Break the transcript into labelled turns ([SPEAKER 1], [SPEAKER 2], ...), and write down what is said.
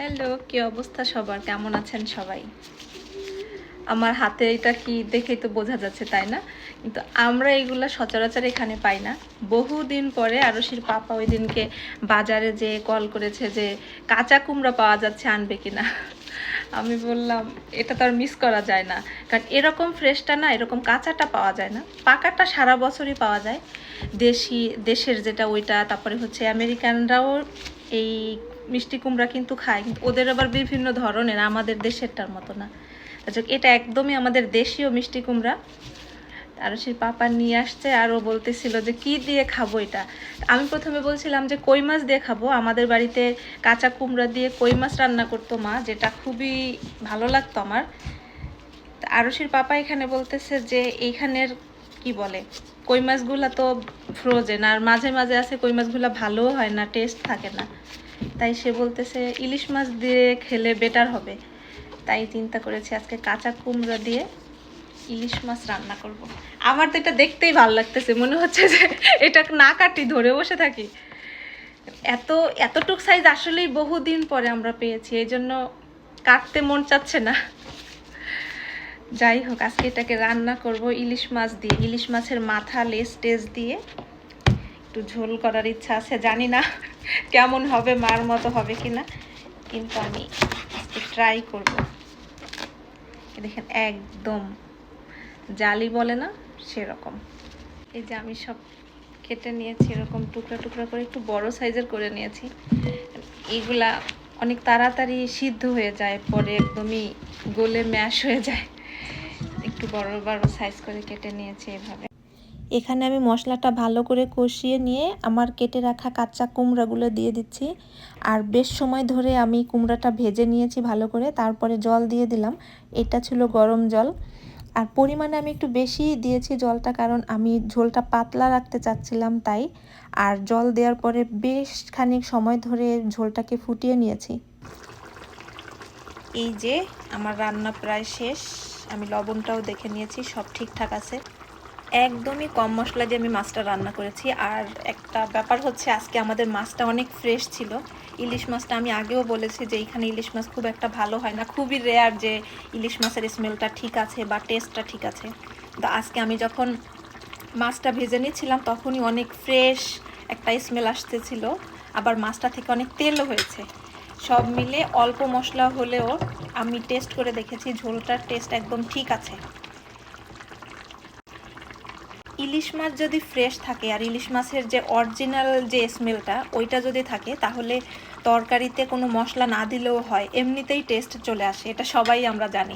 [SPEAKER 1] Hello, কি অবস্থা সবার? কেমন আছেন সবাই? আমার হাতে এটা কি দেখেই তো বোঝা যাচ্ছে, তাই না? কিন্তু আমরা এগুলা সচরাচর এখানে পাই না। বহুদিন পরে আরশির পাপা ওই দিনকে বাজারে যেয়ে কল করেছে যে কাঁচা কুমড়া পাওয়া যাচ্ছে, আনবে কিনা। আমি বললাম এটা তো আর মিস করা যায় না, কারণ এরকম ফ্রেশটা না, এরকম কাঁচাটা পাওয়া যায় না। পাকাটা সারা বছরই পাওয়া যায়। দেশের যেটা ওইটা, তারপরে হচ্ছে আমেরিকানরাও এই মিষ্টি কুমড়া কিন্তু খায়, কিন্তু ওদের আবার বিভিন্ন ধরনের, আমাদের দেশেরটার মতো না। এটা একদমই আমাদের দেশীয় মিষ্টি কুমড়া। আর সেই পাপা নিয়ে আসছে, আর ও বলতেছিল যে কি দিয়ে খাবো এটা। আমি প্রথমে বলছিলাম যে কই মাছ দিয়ে খাবো। আমাদের বাড়িতে কাঁচা কুমড়া দিয়ে কই মাছ রান্না করতো মা, যেটা খুবই ভালো লাগতো আমার। আরশির পাপা এখানে বলতেছে যে এইখানের কি বলে, কই মাছগুলা তো ফ্রোজেন, আর মাঝে মাঝে আছে কই মাছগুলা ভালোও হয় না, টেস্ট থাকে না। তাই সে বলতেছে ইলিশ মাছ দিয়ে খেলে বেটার হবে। তাই চিন্তা করেছি আজকে কাঁচা কুমড়া দিয়ে ইলিশ মাছ রান্না করব। আমার তো এটা দেখতেই ভালো লাগতেছে, মনে হচ্ছে যে এটা না কাটি ধরে বসে থাকি। এতটুক সাইজ আসলেই বহুদিন পরে আমরা পেয়েছি, এই জন্য কাটতে মন চাচ্ছে না। যাই হোক, আজকে এটাকে রান্না করব ইলিশ মাছ দিয়ে। ইলিশ মাছের মাথা, লেজ টেজ দিয়ে একটু ঝোল করার ইচ্ছা আছে। জানি না কেমন হবে, মার মতো হবে কিনা, কিন্তু আমি আজকে ট্রাই করব। দেখেন একদম জালি বলে না সেরকম। এই যে আমি সব কেটে নিয়েছি, এরকম টুকরা টুকরা করে একটু বড় সাইজের করে নিয়েছি। এইগুলা অনেক তাড়াতাড়ি সিদ্ধ হয়ে যায়, পরে একদমই গলে ম্যাশ হয়ে যায়। একটু বড় বড় সাইজ করে কেটে নিয়েছি এভাবে। এখানে আমি মশলাটা ভালো করে কষিয়ে নিয়ে আমার কেটে রাখা কাঁচা কুমড়াগুলো দিয়ে দিচ্ছি। আর বেশ সময় ধরে আমি কুমড়াটা ভেজে নিয়েছি ভালো করে, তারপরে জল দিয়ে দিলাম। এটা ছিল গরম জল। আর পরিমাণে আমি একটু বেশি দিয়েছি জলটা, কারণ আমি ঝোলটা পাতলা রাখতে চাচ্ছিলাম তাই। আর জল দেওয়ার পরে বেশ খানিক সময় ধরে ঝোলটাকে ফুটিয়ে নিয়েছি। এই যে আমার রান্না প্রায় শেষ। আমি লবণটাও দেখে নিয়েছি, সব ঠিকঠাক আছে। একদমই কম মশলা দিয়ে আমি মাছটা রান্না করেছি। আর একটা ব্যাপার হচ্ছে, আজকে আমাদের মাছটা অনেক ফ্রেশ ছিল। ইলিশ মাছটা আমি আগেও বলেছি যে এইখানে ইলিশ মাছ খুব একটা ভালো হয় না, খুবই রেয়ার যে ইলিশ মাছের স্মেলটা ঠিক আছে বা টেস্টটা ঠিক আছে। তো আজকে আমি যখন মাছটা ভেজে নিচ্ছিলাম তখনই অনেক ফ্রেশ একটা স্মেল আসতেছিল, আবার মাছটা থেকে অনেক তেলও হয়েছে। সব মিলে অল্প মশলা হলেও আমি টেস্ট করে দেখেছি, ঝোলটার টেস্ট একদম ঠিক আছে। ইলিশ মাছ যদি ফ্রেশ থাকে আর ইলিশ মাছের যে অরিজিনাল যে স্মেলটা ওইটা যদি থাকে, তাহলে তরকারিতে কোনো মশলা না দিলেও হয়, এমনিতেই টেস্ট চলে আসে, এটা সবাই আমরা জানি।